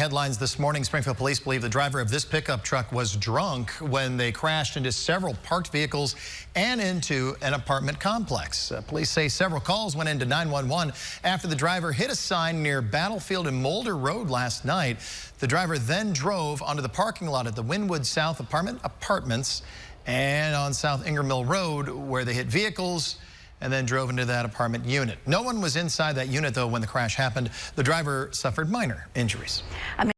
Headlines this morning, Springfield police believe the driver of this pickup truck was drunk when they crashed into several parked vehicles and into an apartment complex. Police say several calls went into 911 after the driver hit a sign near Battlefield and Mulder Road last night. The driver then drove onto the parking lot at the Wynwood South Apartments and on South Inger Mill Road, where they hit vehicles and then drove into that apartment unit. No one was inside that unit, though, when the crash happened. The driver suffered minor injuries.